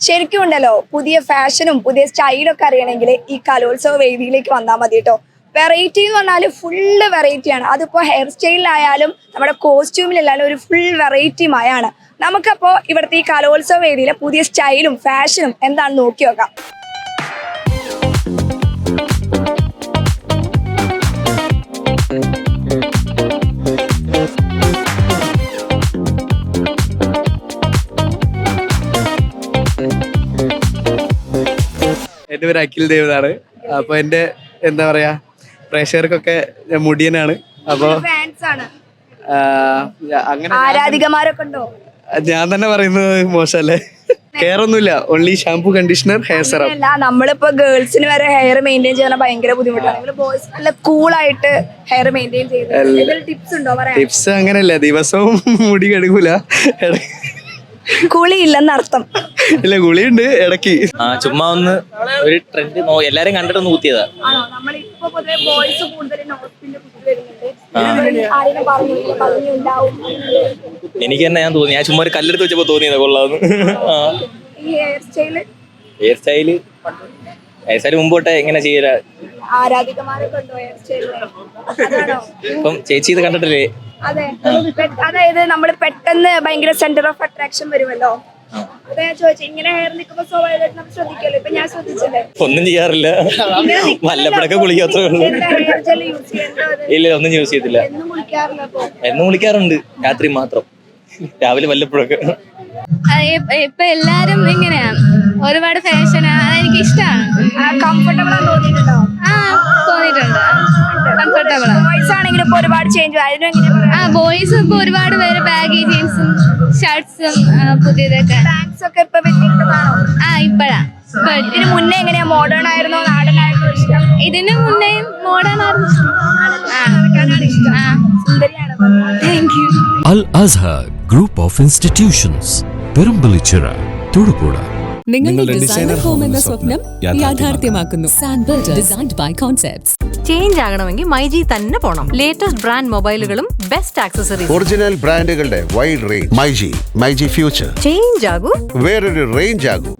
ശരിക്കും ഉണ്ടല്ലോ, പുതിയ ഫാഷനും പുതിയ സ്റ്റൈലും ഒക്കെ അറിയണമെങ്കിൽ ഈ കലോത്സവ വേദിയിലേക്ക് വന്നാൽ മതി കേട്ടോ. വെറൈറ്റി എന്ന് പറഞ്ഞാൽ ഫുള്ള് വെറൈറ്റിയാണ്. അതിപ്പോൾ ഹെയർ സ്റ്റൈലിലായാലും നമ്മുടെ കോസ്റ്റ്യൂമിലായാലും ഒരു ഫുൾ വെറൈറ്റി മയാണ്. നമുക്കപ്പോൾ ഇവിടുത്തെ ഈ കലോത്സവ വേദിയിലെ പുതിയ സ്റ്റൈലും ഫാഷനും എന്താണെന്ന് നോക്കി നോക്കാം. എൻ്റെ പേര് അഖിൽ ദേവ് എന്നാണ്. അപ്പൊ എൻ്റെ എന്താ പറയാ, പ്രേക്ഷകർക്കൊക്കെ മുടിയനാണ്. അപ്പൊ അങ്ങനെ ആരാധികമാരൊക്കെ ഉണ്ടോ? ഞാൻ തന്നെ പറയുന്നത് മോശമല്ലേ? ഹെയർ ഒന്നുമില്ല, only shampoo, conditioner, hair serum. നമ്മളിപ്പോ ഗേൾസിന് വരെ ഹെയർ മെയിൻറ്റെയിൻ ചെയ്യാൻ ഭയങ്കര ബുദ്ധിമുട്ടാണ്. ബോയ്സ് നല്ല കൂളായിട്ട് ഹെയർ മെയിൻറ്റെയിൻ ചെയ്ത് ടിപ്സ് ഉണ്ടോ? ടിപ്സ് അങ്ങനെയല്ല, ദിവസവും മുടി കഴുകൂല, കുളി ഇല്ലെന്ന് അർത്ഥം. ഇല്ല, കുളിയുണ്ട് ഇടയ്ക്ക്. ചുമ്മാ ഒന്ന് ഒരു ട്രെൻഡ് എല്ലാരും കണ്ടിട്ടൊന്ന് ഊത്തിയതാ. എനിക്ക് തന്നെ ഞാൻ തോന്നി, ഞാൻ ചുമ്മാ ഒരു കല്ലെടുത്ത് വെച്ചപ്പോ തോന്നിയതാ കൊള്ളാന്ന്. ഹെയർ സ്റ്റൈല് മുമ്പോട്ടെ എങ്ങനെ ചെയ്യല ഇപ്പം ചേച്ചി ഇത് കണ്ടിട്ടില്ലേ? അതായത് നമ്മള് പെട്ടെന്ന് ഭയങ്കര സെന്റർ ഓഫ് അട്രാക്ഷൻ വരുമല്ലോ. അതാ ഞാൻ ചോദിച്ചു, ഇങ്ങനെ ഹെയർ നിൽക്കുമ്പോ സ്വാഭാവികമായിട്ട് നമ്മൾ ശ്രദ്ധിക്കല്ലോ. ഇപ്പൊ ഞാൻ ശ്രദ്ധിച്ചില്ലേ, ഒന്നും ചെയ്യാറില്ല, വല്ലപ്പോഴൊക്കെ കുളിക്കാത്തേ ഉള്ളൂ. ഇല്ല, ഒന്നും യൂസ് ചെയ്തില്ല. എന്നും കുളിക്കാറുണ്ട്, രാത്രി മാത്രം, രാവിലെ വല്ലപ്പോഴൊക്കെ. ഇപ്പൊ എല്ലാരും ഇങ്ങനെയാ, ഒരുപാട് ഫാഷനാ, അതെനിക്ക് ഇഷ്ടമാണ്. കംഫർട്ടബിൾ ആണെന്ന് തോന്നിയിട്ടുണ്ടോ? തോന്നിയിട്ടുണ്ട്, കംഫർട്ടബിൾ. ബോയ്സ് ആണെങ്കിൽ ഇപ്പൊ ഒരുപാട് ചേഞ്ച്. ബോയ്സ് ഇപ്പൊ ഒരുപാട് പേര് ബാഗി ജീൻസും ഷർട്ട്സും പുതിയതൊക്കെ. പാന്റ്സ് ഒക്കെ ഇപ്പൊ വ്യത്യസ്തമാണോ? ഇപ്പഴാ. ഇതിന് മുന്നേ എങ്ങനെയാ, മോഡേൺ ആയിരുന്നോ നാടനായിരുന്നോ ഇഷ്ടം? ഇതിന് മുന്നേ മോഡേൺ ആയിരുന്നു. Thank you. Al Azhar Group of Institutions, Perumbalichira, Thodupuzha. നിങ്ങളുടെ ഡിസൈനർ ഹോം എന്ന സ്വപ്നം യാഥാർത്ഥ്യമാക്കുന്നു. Sanbuild, designed by concepts. Change ആകണമെങ്കിൽ മൈജി തന്നെ പോണം. ലേറ്റസ്റ്റ് ബ്രാൻഡ് മൊബൈലുകളും ബെസ്റ്റ് ആക്സസറീസ്, ഒറിജിനൽ ബ്രാൻഡുകളുടെ wide range. MyG future. Change ആകൂ, വേറൊരു റേഞ്ച് ആകൂ.